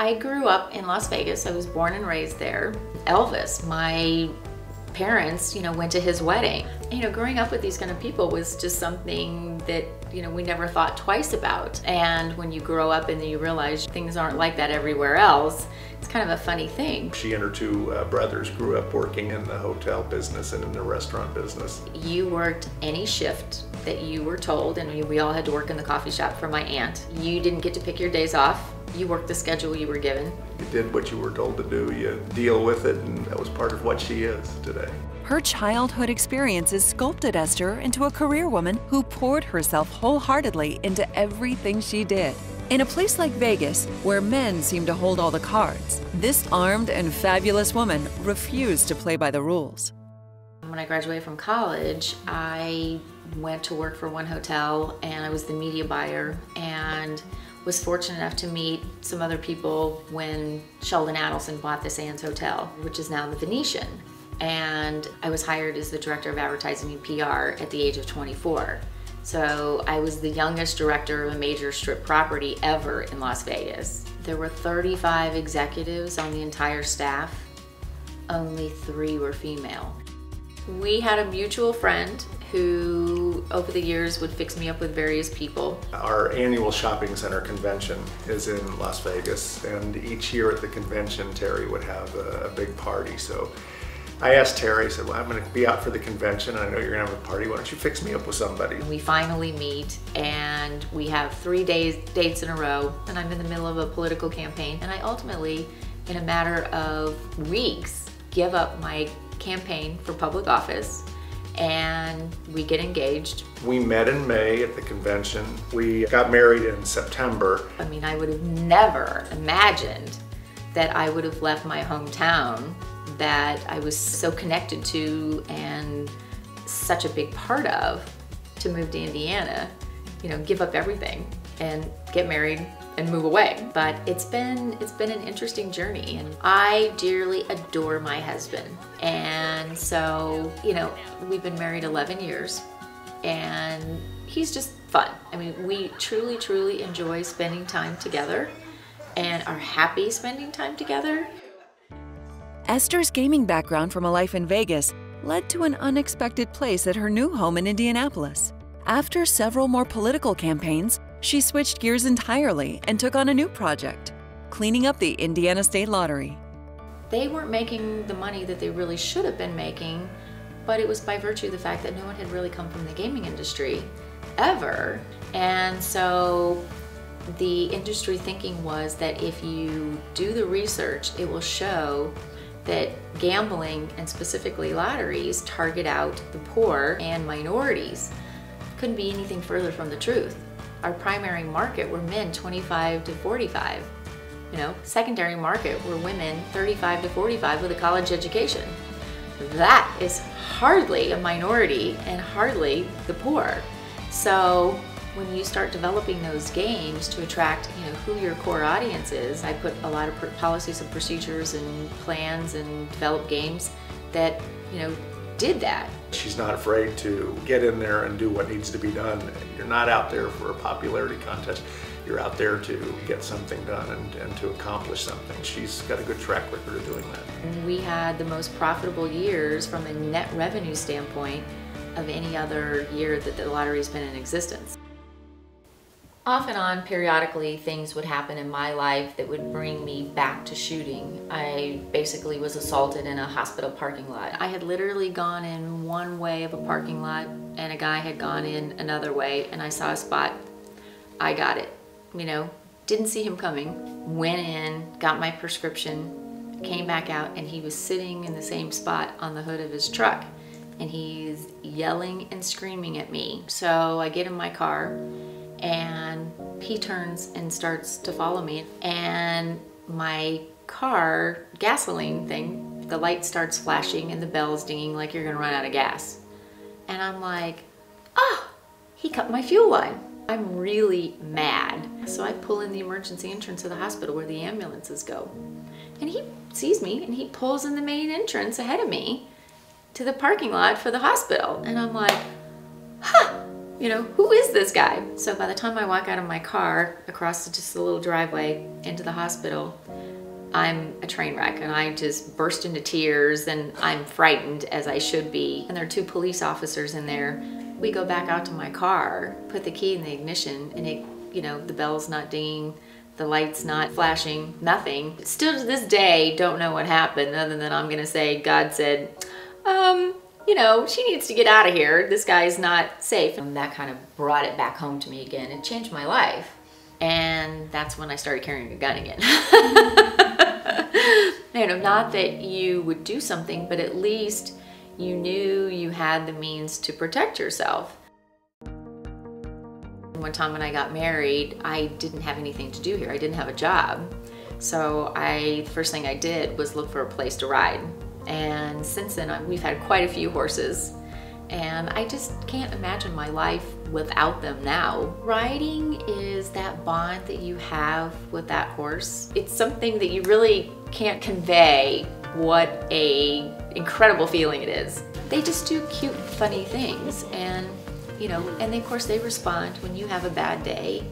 I grew up in Las Vegas. I was born and raised there. Elvis, my parents, went to his wedding. Growing up with these kind of people was just something that, we never thought twice about. And when you grow up and you realize things aren't like that everywhere else, it's kind of a funny thing. She and her two brothers grew up working in the hotel business and in the restaurant business. You worked any shift that you were told, and we all had to work in the coffee shop for my aunt. You didn't get to pick your days off. You worked the schedule you were given. You did what you were told to do. You deal with it, and that was part of what she is today. Her childhood experiences sculpted Esther into a career woman who poured herself wholeheartedly into everything she did. In a place like Vegas, where men seem to hold all the cards, this armed and fabulous woman refused to play by the rules. When I graduated from college, I went to work for one hotel, and I was the media buyer, and was fortunate enough to meet some other people when Sheldon Adelson bought the Sands Hotel, which is now the Venetian. And I was hired as the director of advertising and PR at the age of 24. So I was the youngest director of a major strip property ever in Las Vegas. There were 35 executives on the entire staff. Only 3 were female. We had a mutual friend who over the years would fix me up with various people. Our annual shopping center convention is in Las Vegas, and each year at the convention Terry would have a big party. So I asked Terry, I said, well, I'm going to be out for the convention, and I know you're going to have a party. Why don't you fix me up with somebody? We finally meet, and we have 3 dates in a row, and I'm in the middle of a political campaign, and I ultimately, in a matter of weeks, give up my campaign for public office, and we get engaged. We met in May at the convention. We got married in September. I mean, I would have never imagined that I would have left my hometown that I was so connected to and such a big part of, to move to Indiana, give up everything and get married and move away. But it's been an interesting journey, and I dearly adore my husband. And so, we've been married 11 years, and he's just fun. I mean, we truly enjoy spending time together and are happy spending time together. Esther's gaming background from a life in Vegas led to an unexpected place at her new home in Indianapolis. After several more political campaigns, she switched gears entirely and took on a new project, cleaning up the Indiana State Lottery. They weren't making the money that they really should have been making, but it was by virtue of the fact that no one had really come from the gaming industry ever. And so the industry thinking was that if you do the research, it will show that gambling, and specifically lotteries, target out the poor and minorities. Couldn't be anything further from the truth. Our primary market were men 25 to 45. Secondary market were women 35 to 45 with a college education. That is hardly a minority and hardly the poor. So when you start developing those games to attract, who your core audience is, I put a lot of policies and procedures and plans and developed games that, did that. She's not afraid to get in there and do what needs to be done. You're not out there for a popularity contest. You're out there to get something done and to accomplish something. She's got a good track record of doing that. We had the most profitable years from a net revenue standpoint of any other year that the lottery's been in existence. Off and on, periodically, things would happen in my life that would bring me back to shooting. I basically was assaulted in a hospital parking lot. I had literally gone in one way of a parking lot, and a guy had gone in another way, and I saw a spot. I got it. Didn't see him coming. Went in, got my prescription, came back out, and he was sitting in the same spot on the hood of his truck, and he's yelling and screaming at me. So I get in my car, and he turns and starts to follow me, and my car gasoline thing, the light starts flashing and the bell's dinging like you're gonna run out of gas. And I'm like, oh, he cut my fuel line. I'm really mad. So I pull in the emergency entrance of the hospital where the ambulances go, and he sees me and he pulls in the main entrance ahead of me to the parking lot for the hospital. And I'm like, huh, who is this guy? So by the time I walk out of my car across just a little driveway into the hospital, I'm a train wreck and I just burst into tears and I'm frightened, as I should be. And there are 2 police officers in there. We go back out to my car, put the key in the ignition, and it, you know, the bell's not dinging, the light's not flashing, nothing. Still to this day, don't know what happened, other than I'm gonna say God said, you know, she needs to get out of here. This guy's not safe. And that kind of brought it back home to me again. It changed my life. And that's when I started carrying a gun again. You know, not that you would do something, but at least you knew you had the means to protect yourself. One time when I got married, I didn't have anything to do here. I didn't have a job. So the first thing I did was look for a place to ride. And since then, we've had quite a few horses. And I just can't imagine my life without them now. Riding is that bond that you have with that horse. It's something that you really can't convey what a incredible feeling it is. They just do cute, funny things. And, you know, and of course they respond when you have a bad day.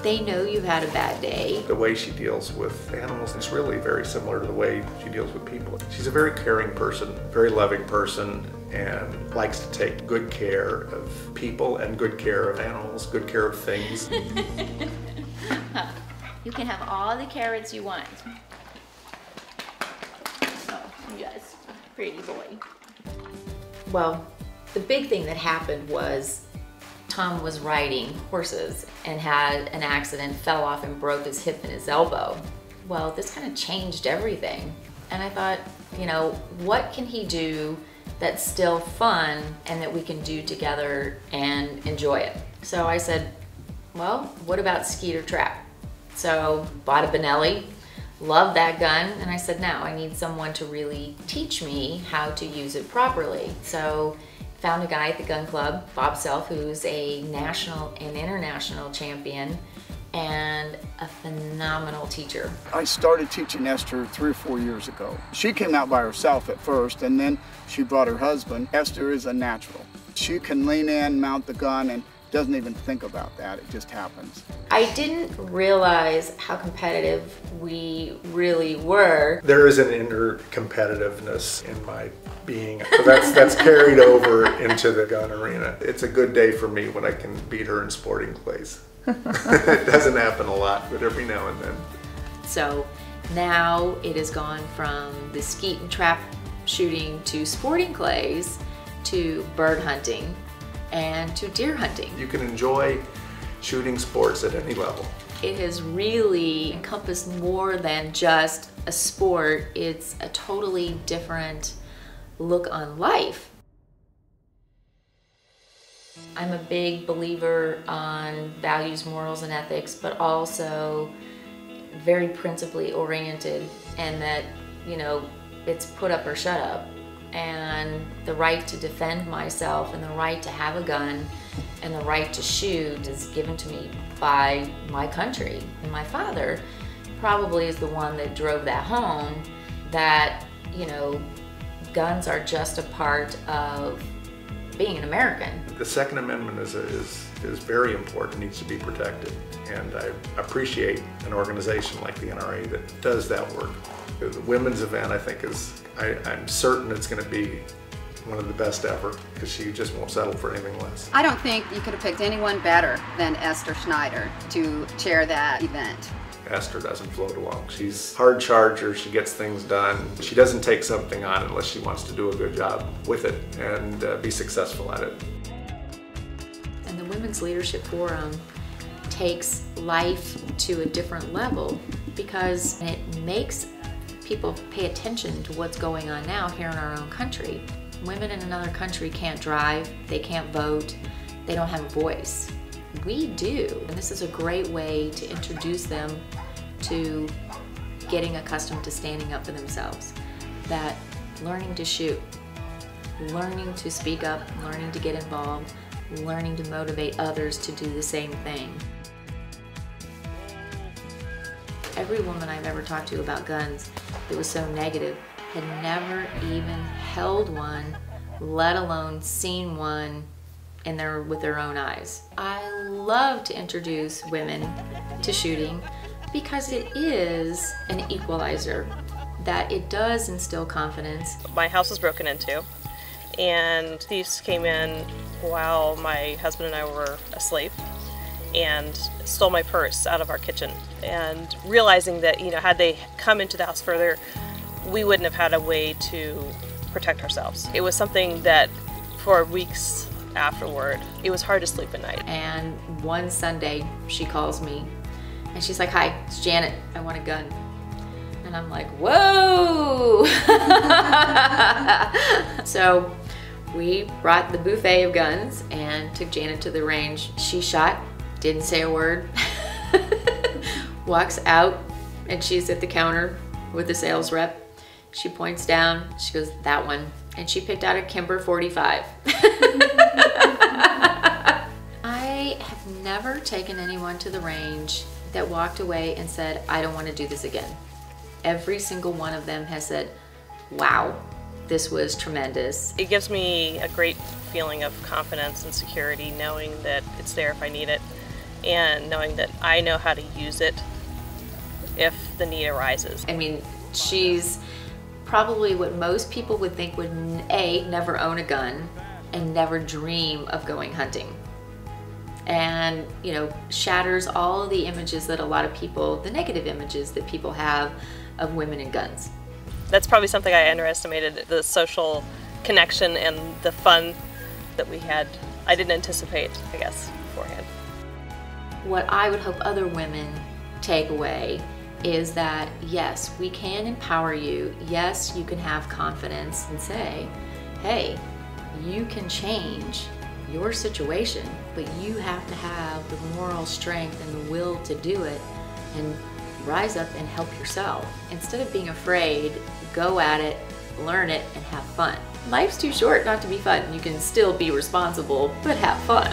They know you've had a bad day. The way she deals with animals is really very similar to the way she deals with people. She's a very caring person, very loving person, and likes to take good care of people and good care of animals, good care of things. You can have all the carrots you want. Oh, yes, pretty boy. Well, the big thing that happened was Tom was riding horses and had an accident, fell off and broke his hip and his elbow. Well, this kind of changed everything. And I thought, you know, what can he do that's still fun and that we can do together and enjoy it? So I said, well, what about skeeter trap? So bought a Benelli, loved that gun, and I said, now I need someone to really teach me how to use it properly. So found a guy at the gun club, Bob Self, who's a national and international champion and a phenomenal teacher. I started teaching Esther 3 or 4 years ago. She came out by herself at first, and then she brought her husband. Esther is a natural. She can lean in, mount the gun, and doesn't even think about that. It just happens. I didn't realize how competitive we really were. There is an inner competitiveness in my being. So that's carried over into the gun arena. It's a good day for me when I can beat her in sporting clays. It doesn't happen a lot, but every now and then. So now it has gone from the skeet and trap shooting to sporting clays to bird hunting and to deer hunting. You can enjoy shooting sports at any level. It has really encompassed more than just a sport. It's a totally different look on life. I'm a big believer on values, morals, and ethics, but also very principally oriented, and that, you know, it's put up or shut up. And the right to defend myself and the right to have a gun and the right to shoot is given to me by my country. And my father probably is the one that drove that home, that, you know, guns are just a part of being an American. The Second Amendment is very important, needs to be protected. And I appreciate an organization like the NRA that does that work. The women's event, I think, I'm certain it's going to be one of the best ever, because she just won't settle for anything less. I don't think you could have picked anyone better than Esther Schneider to chair that event. Esther doesn't float along. She's a hard charger, she gets things done. She doesn't take something on unless she wants to do a good job with it and be successful at it. And the Women's Leadership Forum takes life to a different level because it makes people pay attention to what's going on now here in our own country. Women in another country can't drive, they can't vote, they don't have a voice. We do, and this is a great way to introduce them to getting accustomed to standing up for themselves. That learning to shoot, learning to speak up, learning to get involved, learning to motivate others to do the same thing. Every woman I've ever talked to about guns that was so negative had never even held one, let alone seen one with their own eyes. I love to introduce women to shooting Because it is an equalizer, that it does instill confidence. My house was broken into, and thieves came in while my husband and I were asleep and stole my purse out of our kitchen. And realizing that, you know, had they come into the house further, we wouldn't have had a way to protect ourselves. It was something that for weeks afterward, it was hard to sleep at night. And one Sunday, she calls me and she's like, "Hi, it's Janet, I want a gun." And I'm like, whoa! So we brought the buffet of guns and took Janet to the range. She shot, didn't say a word, walks out, and she's at the counter with the sales rep. She points down, she goes, "That one." And she picked out a Kimber 45. I have never taken anyone to the range that walked away and said, "I don't want to do this again." Every single one of them has said, "Wow, this was tremendous." It gives me a great feeling of confidence and security, knowing that it's there if I need it, and knowing that I know how to use it if the need arises. I mean, she's probably what most people would think would never own a gun and never dream of going hunting. And, you know, shatters all of the images that a lot of people, the negative images that people have of women and guns. That's probably something I underestimated, the social connection and the fun that we had. I didn't anticipate, I guess, beforehand. What I would hope other women take away is that, yes, we can empower you. Yes, you can have confidence and say, hey, you can change your situation, but you have to have the moral strength and the will to do it and rise up and help yourself. Instead of being afraid, go at it, learn it, and have fun. Life's too short not to be fun. You can still be responsible, but have fun.